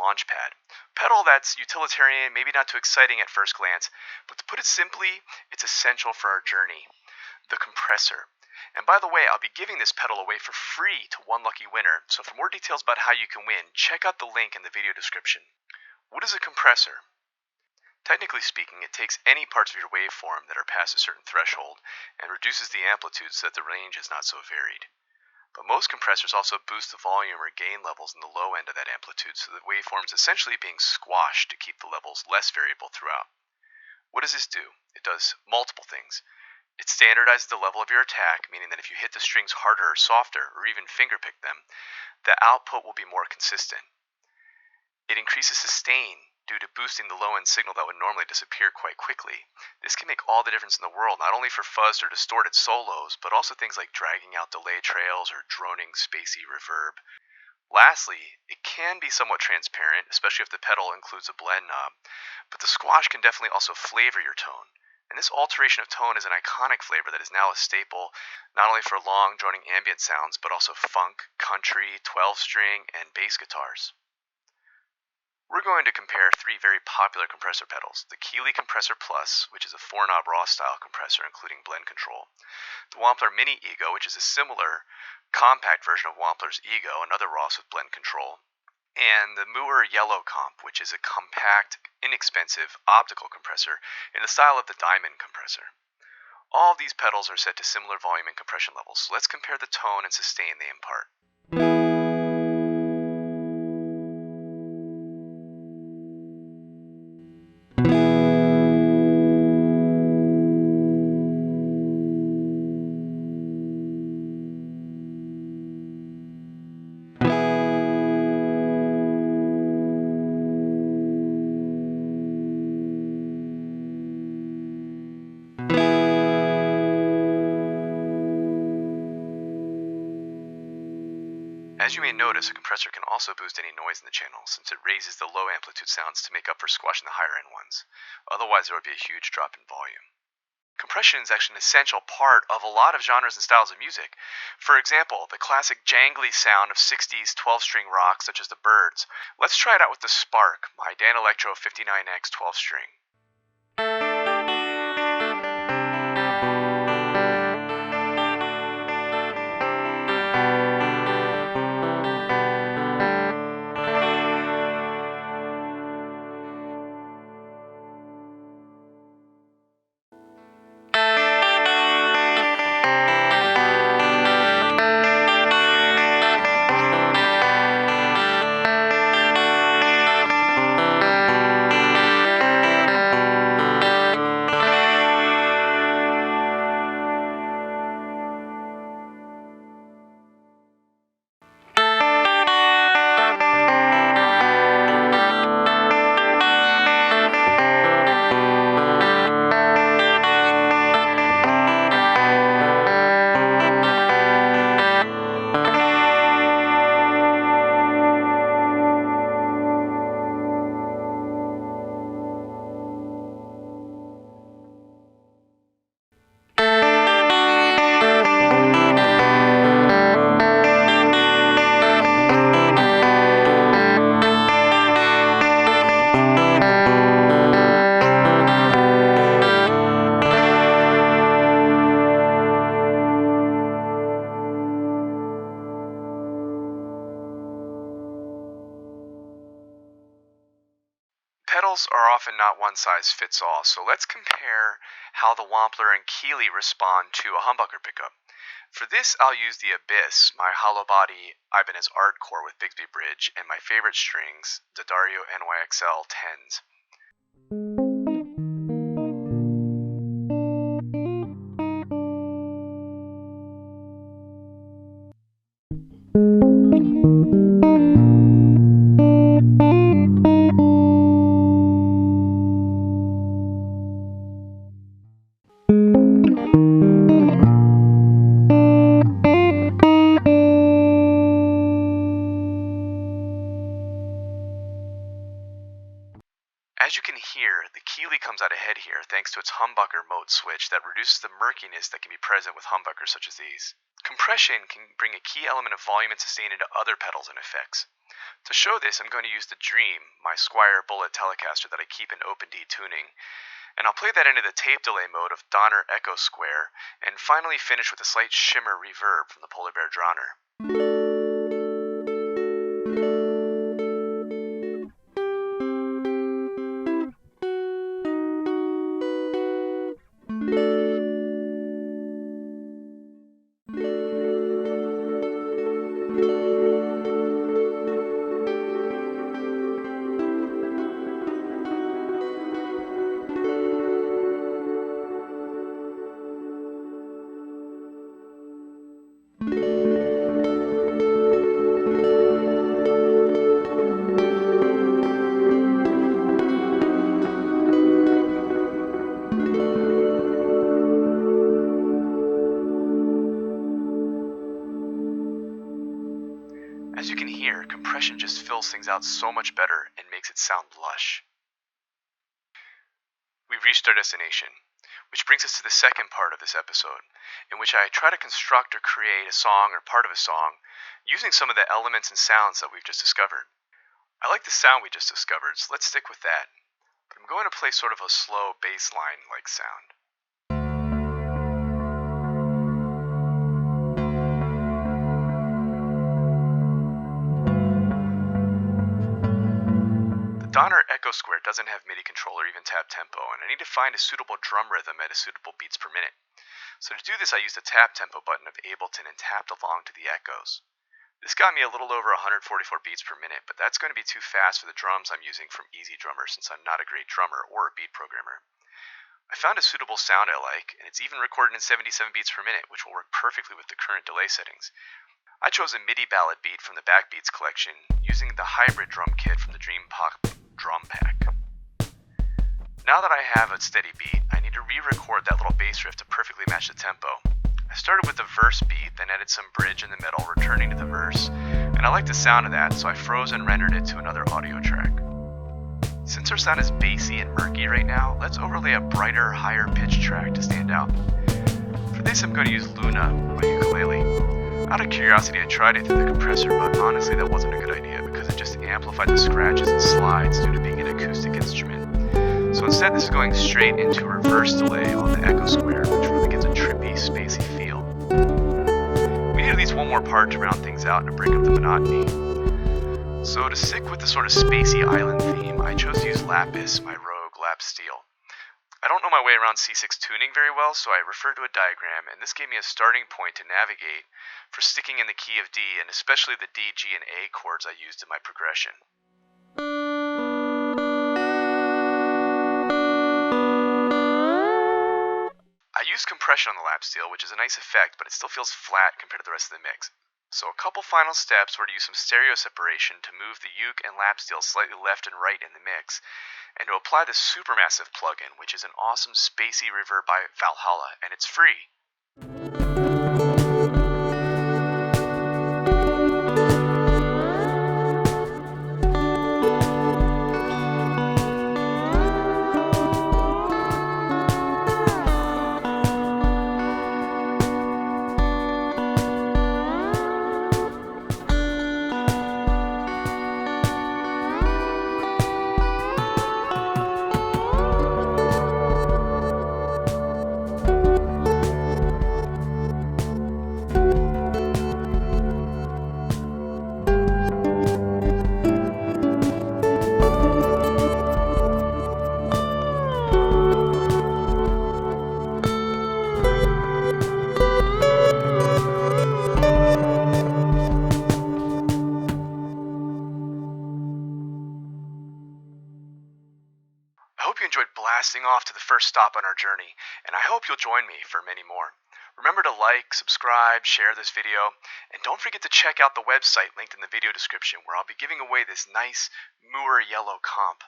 Launchpad. Pedal that's utilitarian, maybe not too exciting at first glance, but to put it simply, it's essential for our journey. The compressor. And by the way, I'll be giving this pedal away for free to one lucky winner, so for more details about how you can win, check out the link in the video description. What is a compressor? Technically speaking, it takes any parts of your waveform that are past a certain threshold and reduces the amplitude so that the range is not so varied. But most compressors also boost the volume or gain levels in the low end of that amplitude, so the waveform is essentially being squashed to keep the levels less variable throughout. What does this do? It does multiple things. It standardizes the level of your attack, meaning that if you hit the strings harder or softer, or even fingerpick them, the output will be more consistent. It increases sustain due to boosting the low-end signal that would normally disappear quite quickly. This can make all the difference in the world, not only for fuzzed or distorted solos, but also things like dragging out delay trails or droning spacey reverb. Lastly, it can be somewhat transparent, especially if the pedal includes a blend knob, but the squash can definitely also flavor your tone. And this alteration of tone is an iconic flavor that is now a staple not only for long droning ambient sounds, but also funk, country, 12-string, and bass guitars. We're going to compare three very popular compressor pedals: the Keeley Compressor Plus, which is a 4-knob raw style compressor including blend control; the Wampler Mini Ego, which is a similar compact version of Wampler's Ego, another Ross with blend control; and the Mooer Yellow Comp, which is a compact, inexpensive optical compressor in the style of the Diamond compressor. All of these pedals are set to similar volume and compression levels, so let's compare the tone and sustain they impart. As you may notice, a compressor can also boost any noise in the channel, since it raises the low amplitude sounds to make up for squashing the higher end ones. Otherwise, there would be a huge drop in volume. Compression is actually an essential part of a lot of genres and styles of music. For example, the classic jangly sound of 60s 12-string rock, such as the Byrds. Let's try it out with the Spark, my Danelectro 59X 12-string. Pedals are often not one size fits all, so let's compare how the Wampler and Keeley respond to a humbucker pickup. For this, I'll use the Abyss, my hollow body Ibanez Art core with Bigsby Bridge, and my favorite strings, the Dario NYXL 10s. here thanks to its humbucker mode switch that reduces the murkiness that can be present with humbuckers such as these. Compression can bring a key element of volume and sustain into other pedals and effects. To show this, I'm going to use the Dream, my Squier Bullet Telecaster that I keep in open D tuning, and I'll play that into the tape delay mode of Donner Echo Square, and finally finish with a slight shimmer reverb from the Polar Bear Drowner. As you can hear, compression just fills things out so much better and makes it sound lush. We've reached our destination, which brings us to the second part of this episode, in which I try to construct or create a song or part of a song using some of the elements and sounds that we've just discovered. I like the sound we just discovered, so let's stick with that. But I'm going to play sort of a slow bass line-like sound. Donner Echo Square doesn't have MIDI control or even tap tempo, and I need to find a suitable drum rhythm at a suitable beats per minute. So to do this, I used the tap tempo button of Ableton and tapped along to the echoes. This got me a little over 144 beats per minute, but that's going to be too fast for the drums I'm using from Easy Drummer since I'm not a great drummer or a beat programmer. I found a suitable sound I like, and it's even recorded in 77 beats per minute, which will work perfectly with the current delay settings. I chose a MIDI ballad beat from the Backbeats collection using the hybrid drum kit from the Dream Pop drum pack. Now that I have a steady beat, I need to re-record that little bass riff to perfectly match the tempo. I started with the verse beat, then added some bridge in the middle, returning to the verse, and I like the sound of that, so I froze and rendered it to another audio track. Since our sound is bassy and murky right now, let's overlay a brighter, higher pitched track to stand out. For this, I'm going to use Luna by Ukulele. Out of curiosity, I tried it through the compressor, but honestly that wasn't a good idea because it just amplified the scratches and slides due to being an acoustic instrument. So instead, this is going straight into a reverse delay on the Echo Square, which really gives a trippy, spacey feel. We need at least one more part to round things out and to break up the monotony. So to stick with the sort of spacey island theme, I chose to use Lapis, my Rogue lap steel. I don't know my way around C6 tuning very well, so I referred to a diagram, and this gave me a starting point to navigate for sticking in the key of D, and especially the D, G, and A chords I used in my progression. I used compression on the lap steel, which is a nice effect, but it still feels flat compared to the rest of the mix. So a couple final steps were to use some stereo separation to move the uke and lap steel slightly left and right in the mix, and to apply the Supermassive plugin, which is an awesome spacey reverb by Valhalla, and it's free. I hope you enjoyed blasting off to the first stop on our journey, and I hope you'll join me for many more. Remember to like, subscribe, share this video, and don't forget to check out the website linked in the video description where I'll be giving away this nice Mooer yellow comp.